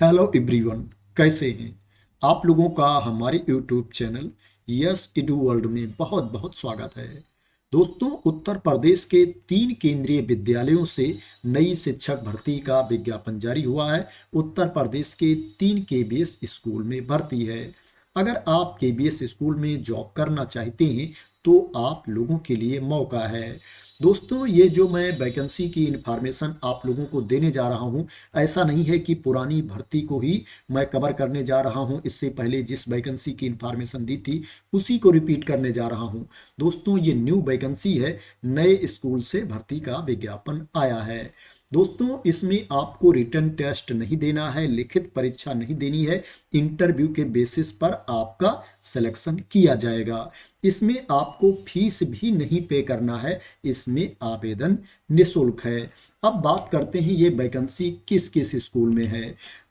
Hello everyone, कैसे हैं आप लोगों का हमारे यूट्यूब चैनल यस इडू वर्ल्ड में बहुत बहुत स्वागत है। दोस्तों, उत्तर प्रदेश के 3 केंद्रीय विद्यालयों से नई शिक्षक भर्ती का विज्ञापन जारी हुआ है। उत्तर प्रदेश के 3 केबीएस स्कूल में भर्ती है। अगर आप केबीएस स्कूल में जॉब करना चाहते हैं तो आप लोगों के लिए मौका है। दोस्तों, ये जो मैं वैकेंसी की इंफॉर्मेशन आप लोगों को देने जा रहा हूँ, ऐसा नहीं है कि पुरानी भर्ती को ही मैं कवर करने जा रहा हूँ। इससे पहले जिस वैकेंसी की इंफॉर्मेशन दी थी उसी को रिपीट करने जा रहा हूँ। दोस्तों, ये न्यू वैकेंसी है, नए स्कूल से भर्ती का विज्ञापन आया है। दोस्तों, इसमें आपको रिटन टेस्ट नहीं देना है, लिखित परीक्षा नहीं देनी है। इंटरव्यू के बेसिस पर आपका सिलेक्शन किया जाएगा। इसमें आपको फीस भी नहीं पे करना है, इसमें आवेदन निःशुल्क है। अब बात करते हैं ये वैकेंसी किस किस स्कूल में है।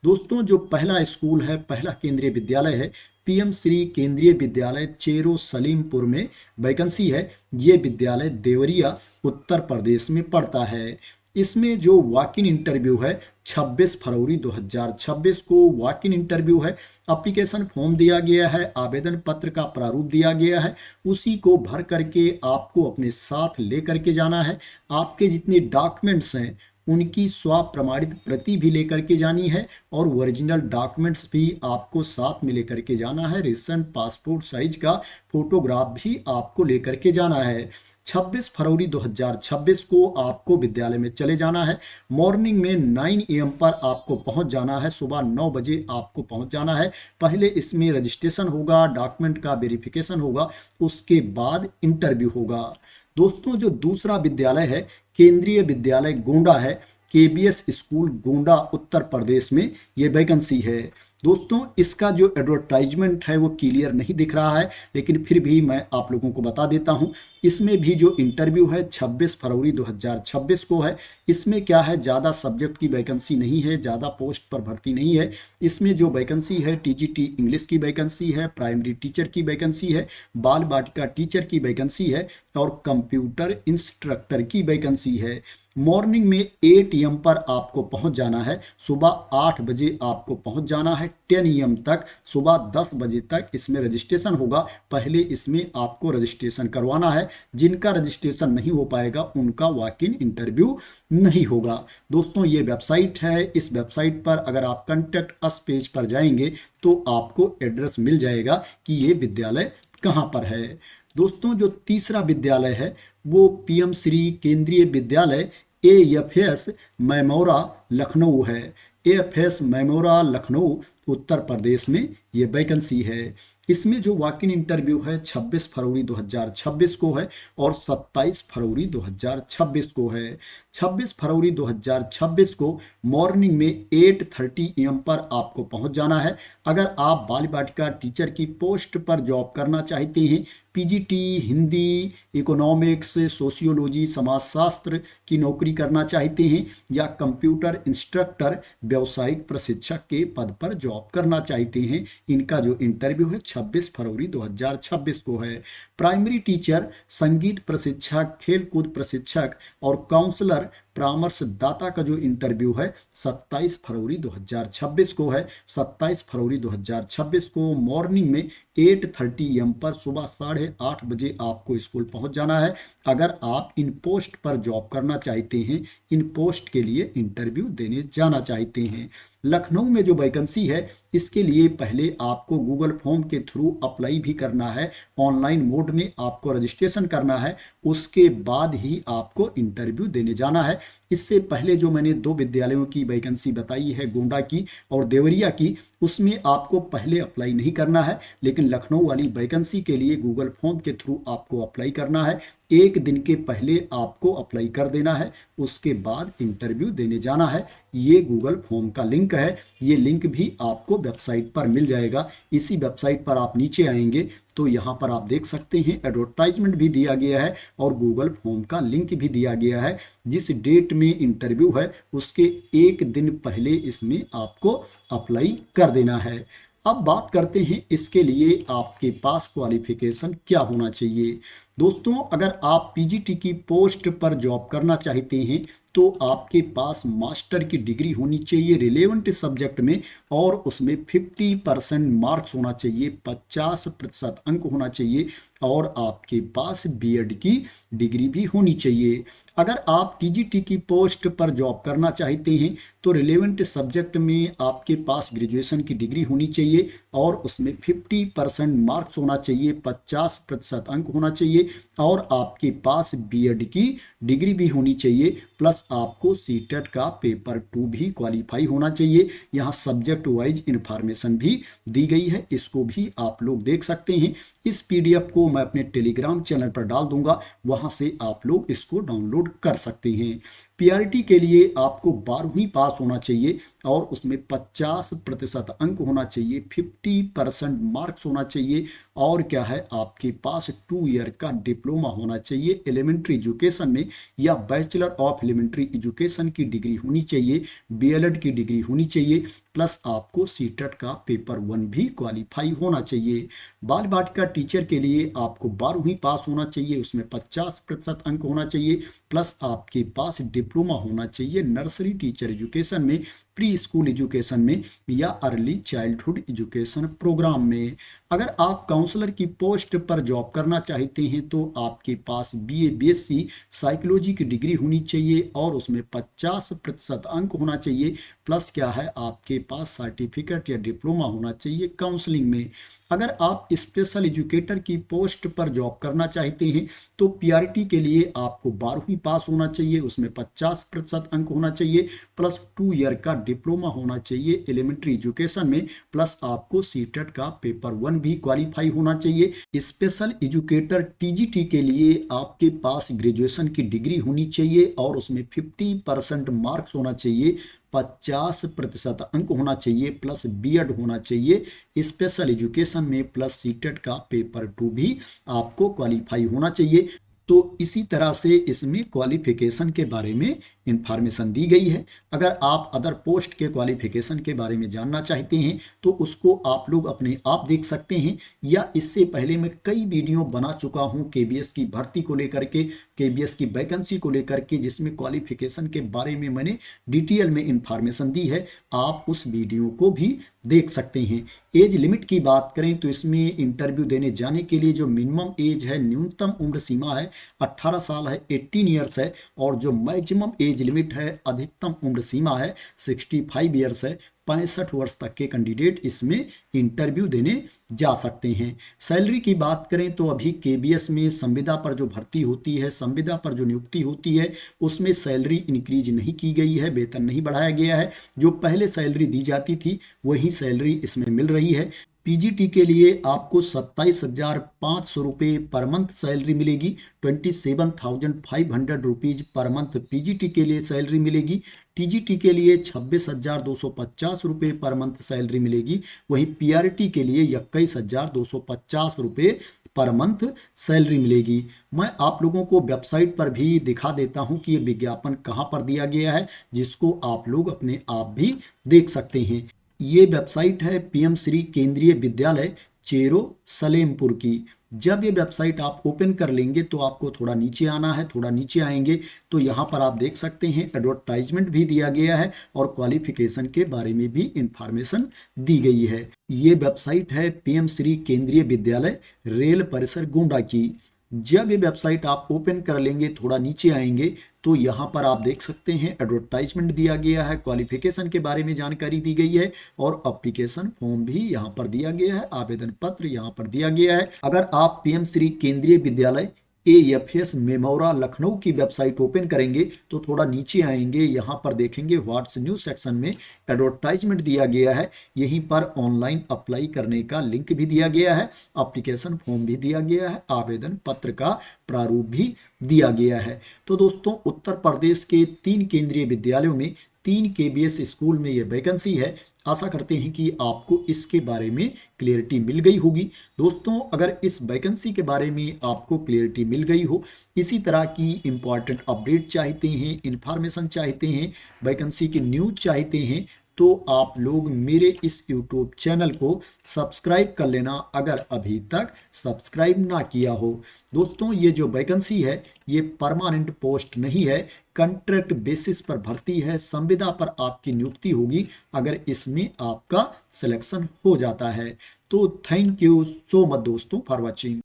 दोस्तों, जो पहला स्कूल है, पहला केंद्रीय विद्यालय है पीएम श्री केंद्रीय विद्यालय चेरो सलीमपुर में वैकेंसी है। ये विद्यालय देवरिया उत्तर प्रदेश में पड़ता है। इसमें जो वॉक इन इंटरव्यू है 26 फरवरी 2026 को वॉक इन इंटरव्यू है। एप्लीकेशन फॉर्म दिया गया है, आवेदन पत्र का प्रारूप दिया गया है, उसी को भर करके आपको अपने साथ लेकर के जाना है। आपके जितने डॉक्यूमेंट्स हैं उनकी स्व प्रमाणित प्रति भी लेकर के जानी है और ओरिजिनल डॉक्यूमेंट्स भी आपको साथ में लेकर के जाना है। रिसेंट पासपोर्ट साइज का फोटोग्राफ भी आपको लेकर के जाना है। 26 फरवरी 2026 को आपको विद्यालय में चले जाना है। मॉर्निंग में 9 AM पर आपको पहुंच जाना है, सुबह 9 बजे आपको पहुंच जाना है। पहले इसमें रजिस्ट्रेशन होगा, डॉक्यूमेंट का वेरिफिकेशन होगा, उसके बाद इंटरव्यू होगा। दोस्तों, जो दूसरा विद्यालय है केंद्रीय विद्यालय गोंडा है, केबीएस स्कूल गोंडा उत्तर प्रदेश में ये वैकेंसी है। दोस्तों, इसका जो एडवर्टाइजमेंट है वो क्लियर नहीं दिख रहा है, लेकिन फिर भी मैं आप लोगों को बता देता हूं। इसमें भी जो इंटरव्यू है 26 फरवरी 2026 को है। इसमें क्या है, ज़्यादा सब्जेक्ट की वैकेंसी नहीं है, ज़्यादा पोस्ट पर भर्ती नहीं है। इसमें जो वैकेंसी है टीजीटी इंग्लिश की वैकेंसी है, प्राइमरी टीचर की वैकेंसी है, बाल बाटिका टीचर की वैकेंसी है और कंप्यूटर इंस्ट्रक्टर की वैकेंसी है। मॉर्निंग में 8 AM पर आपको पहुंच जाना है, सुबह 8 बजे आपको पहुंच जाना है। 10 AM तक, सुबह 10 बजे तक इसमें रजिस्ट्रेशन होगा। पहले इसमें आपको रजिस्ट्रेशन करवाना है। जिनका रजिस्ट्रेशन नहीं हो पाएगा उनका वॉक इन इंटरव्यू नहीं होगा। दोस्तों, ये वेबसाइट है, इस वेबसाइट पर अगर आप कंटेक्ट अस पेज पर जाएंगे तो आपको एड्रेस मिल जाएगा कि ये विद्यालय कहाँ पर है। दोस्तों, जो तीसरा विद्यालय है वो पीएम श्री केंद्रीय विद्यालय एएफएस मैमोरा लखनऊ है। एएफएस मैमोरा लखनऊ उत्तर प्रदेश में ये वैकेंसी है। इसमें जो वॉक इन इंटरव्यू है 26 फरवरी 2026 को है और 27 फरवरी 2026 को है। 26 फरवरी 2026 को मॉर्निंग में 8:30 AM पर आपको पहुंच जाना है। अगर आप बाल बाटिका टीचर की पोस्ट पर जॉब करना चाहते हैं, पीजीटी हिंदी, इकोनॉमिक्स, सोशियोलॉजी, समाजशास्त्र की नौकरी करना चाहते हैं या कंप्यूटर इंस्ट्रक्टर व्यावसायिक प्रशिक्षक के पद पर जॉब करना चाहते हैं, इनका जो इंटरव्यू है 26 फरवरी 2026 को है। प्राइमरी टीचर, संगीत प्रशिक्षक, खेलकूद प्रशिक्षक और काउंसलर परामर्शदाता का जो इंटरव्यू है 27 फरवरी 2026 को है। 27 फरवरी 2026 को मॉर्निंग में 8:30 AM पर, सुबह 8:30 बजे आपको स्कूल पहुंच जाना है। अगर आप इन पोस्ट पर जॉब करना चाहते हैं, इन पोस्ट के लिए इंटरव्यू देने जाना चाहते हैं। लखनऊ में जो वैकेंसी है इसके लिए पहले आपको गूगल फॉर्म के थ्रू अप्लाई भी करना है, ऑनलाइन मोड में आपको रजिस्ट्रेशन करना है, उसके बाद ही आपको इंटरव्यू देने जाना है। इससे पहले जो मैंने 2 विद्यालयों की वैकेंसी बताई है, गोंडा की और देवरिया की, उसमें आपको पहले अप्लाई नहीं करना है, लेकिन लखनऊ वाली वैकेंसी के लिए गूगल फॉर्म के थ्रू आपको अप्लाई करना है। 1 दिन के पहले आपको अप्लाई कर देना है, उसके बाद इंटरव्यू देने जाना है। ये गूगल फॉर्म का लिंक है, ये लिंक भी आपको वेबसाइट पर मिल जाएगा। इसी वेबसाइट पर आप नीचे आएंगे तो यहाँ पर आप देख सकते हैं एडवर्टाइजमेंट भी दिया गया है और गूगल फॉर्म का लिंक भी दिया गया है। जिस डेट में इंटरव्यू है उसके 1 दिन पहले इसमें आपको अप्लाई कर देना है। अब बात करते हैं इसके लिए आपके पास क्वालिफिकेशन क्या होना चाहिए। दोस्तों, अगर आप पीजीटी की पोस्ट पर जॉब करना चाहते हैं तो आपके पास मास्टर की डिग्री होनी चाहिए रिलेवेंट सब्जेक्ट में, और उसमें 50% मार्क्स होना चाहिए, 50% अंक होना चाहिए, और आपके पास बीएड की डिग्री भी होनी चाहिए। अगर आप टीजीटी की पोस्ट पर जॉब करना चाहते हैं तो रिलेवेंट सब्जेक्ट में आपके पास ग्रेजुएशन की डिग्री होनी चाहिए, और उसमें 50% मार्क्स होना चाहिए, 50% अंक होना चाहिए, और आपके पास बीएड की डिग्री भी होनी चाहिए, प्लस आपको सीटेट का पेपर 2 भी क्वालिफाई होना चाहिए। यहाँ सब्जेक्ट वाइज इंफॉर्मेशन भी दी गई है, इसको भी आप लोग देख सकते हैं। इस पीडीएफ को मैं अपने टेलीग्राम चैनल पर डाल दूंगा, वहां से आप लोग इसको डाउनलोड कर सकते हैं। पीआरटी के लिए आपको 12वीं पास होना चाहिए, और उसमें 50% अंक होना चाहिए, 50% मार्क्स होना चाहिए, और क्या है, आपके पास 2 ईयर का डिप्लोमा होना चाहिए एलिमेंट्री एजुकेशन में, या बैचलर ऑफ एलिमेंट्री एजुकेशन की डिग्री होनी चाहिए, बीएलएड की डिग्री होनी चाहिए, प्लस आपको सीटेट का पेपर 1 भी क्वालिफाई होना चाहिए। बाल वाटिका टीचर के लिए आपको 12वीं पास होना चाहिए, उसमें 50% अंक होना चाहिए, प्लस आपके पास डिप्लोमा होना चाहिए नर्सरी टीचर एजुकेशन में, प्री स्कूल एजुकेशन में, या अर्ली चाइल्डहुड एजुकेशन प्रोग्राम में। अगर आप काउंसलर की पोस्ट पर जॉब करना चाहते हैं तो आपके पास बीए बीएससी साइकोलॉजी की डिग्री होनी चाहिए, और उसमें 50% अंक होना चाहिए, प्लस क्या है, आपके पास सर्टिफिकेट या डिप्लोमा होना चाहिए काउंसलिंग में। अगर आप स्पेशल एजुकेटर की पोस्ट पर जॉब करना चाहते हैं तो पीआरटी के लिए आपको 12वीं पास होना चाहिए, उसमें 50% अंक होना चाहिए, प्लस 2 ईयर का डिप्लोमा होना चाहिए एलिमेंट्री एजुकेशन में, प्लस आपको सीटेट का पेपर 1 भी क्वालिफाई होना चाहिए। स्पेशल एजुकेटर टीजीटी के लिए आपके पास ग्रेजुएशन की डिग्री होनी चाहिए, और उसमें 50% मार्क्स होना चाहिए, 50% अंक होना चाहिए, प्लस बीएड होना चाहिए स्पेशल एजुकेशन में, प्लस सीटेट का पेपर 2 भी आपको क्वालिफाई होना चाहिए। तो इसी तरह से इसमें क्वालिफिकेशन के बारे में इंफॉर्मेशन दी गई है। अगर आप अदर पोस्ट के क्वालिफिकेशन के बारे में जानना चाहते हैं तो उसको आप लोग अपने आप देख सकते हैं, या इससे पहले मैं कई वीडियो बना चुका हूं केबीएस की भर्ती को लेकर के, केबीएस की वैकेंसी को लेकर के, जिसमें क्वालिफिकेशन के बारे में मैंने डिटेल में इंफॉर्मेशन दी है, आप उस वीडियो को भी देख सकते हैं। एज लिमिट की बात करें तो इसमें इंटरव्यू देने जाने के लिए जो मिनिमम एज है, न्यूनतम उम्र सीमा है 18 साल है, 18 ईयर्स है, और जो मैक्सिमम एज लिमिट है, अधिकतम उम्र सीमा है 65 ईयर्स है। 65 वर्ष तक के कैंडिडेट इसमें इंटरव्यू देने जा सकते हैं। सैलरी की बात करें तो अभी केबीएस में संविदा पर जो भर्ती होती है, संविदा पर जो नियुक्ति होती है, उसमें सैलरी इंक्रीज नहीं की गई है, वेतन नहीं बढ़ाया गया है। जो पहले सैलरी दी जाती थी वही सैलरी इसमें मिल रही है। पीजीटी के लिए आपको 27,500 रुपये पर मंथ सैलरी मिलेगी, 27,500 रुपीज पर मंथ पीजीटी के लिए सैलरी मिलेगी। टीजीटी के लिए 26,250 रुपये पर मंथ सैलरी मिलेगी, वहीं पीआरटी के लिए 21,250 रुपये पर मंथ सैलरी मिलेगी। मैं आप लोगों को वेबसाइट पर भी दिखा देता हूं कि ये विज्ञापन कहां पर दिया गया है, जिसको आप लोग अपने आप भी देख सकते हैं। ये वेबसाइट है पीएम श्री केंद्रीय विद्यालय चेरो सलेमपुर की। जब ये वेबसाइट आप ओपन कर लेंगे तो आपको थोड़ा नीचे आना है, थोड़ा नीचे आएंगे तो यहाँ पर आप देख सकते हैं एडवर्टाइजमेंट भी दिया गया है, और क्वालिफिकेशन के बारे में भी इंफॉर्मेशन दी गई है। ये वेबसाइट है पीएम श्री केंद्रीय विद्यालय रेल परिसर गोंडा की। जब ये वेबसाइट आप ओपन कर लेंगे, थोड़ा नीचे आएंगे तो यहाँ पर आप देख सकते हैं एडवर्टाइजमेंट दिया गया है, क्वालिफिकेशन के बारे में जानकारी दी गई है, और एप्लीकेशन फॉर्म भी यहाँ पर दिया गया है, आवेदन पत्र यहाँ पर दिया गया है। अगर आप पीएम श्री केंद्रीय विद्यालय एएफएस मेमोरा लखनऊ की वेबसाइट ओपन करेंगे तो थोड़ा नीचे आएंगे, यहाँ पर देखेंगे व्हाट्स न्यू सेक्शन में एडवर्टाइजमेंट दिया गया है। यहीं पर ऑनलाइन अप्लाई करने का लिंक भी दिया गया है, एप्लीकेशन फॉर्म भी दिया गया है, आवेदन पत्र का प्रारूप भी दिया गया है। तो दोस्तों, उत्तर प्रदेश के 3 केंद्रीय विद्यालयों में 3 केबीएस स्कूल में ये वैकेंसी है। आशा करते हैं कि आपको इसके बारे में क्लियरिटी मिल गई होगी। दोस्तों, अगर इस वैकेंसी के बारे में आपको क्लियरिटी मिल गई हो, इसी तरह की इंपॉर्टेंट अपडेट चाहते हैं, इंफॉर्मेशन चाहते हैं, वैकेंसी की न्यूज चाहते हैं, तो आप लोग मेरे इस YouTube चैनल को सब्सक्राइब कर लेना अगर अभी तक सब्सक्राइब ना किया हो। दोस्तों, ये जो वैकेंसी है ये परमानेंट पोस्ट नहीं है, कॉन्ट्रैक्ट बेसिस पर भर्ती है, संविदा पर आपकी नियुक्ति होगी अगर इसमें आपका सिलेक्शन हो जाता है। तो थैंक यू सो मच दोस्तों फॉर वॉचिंग।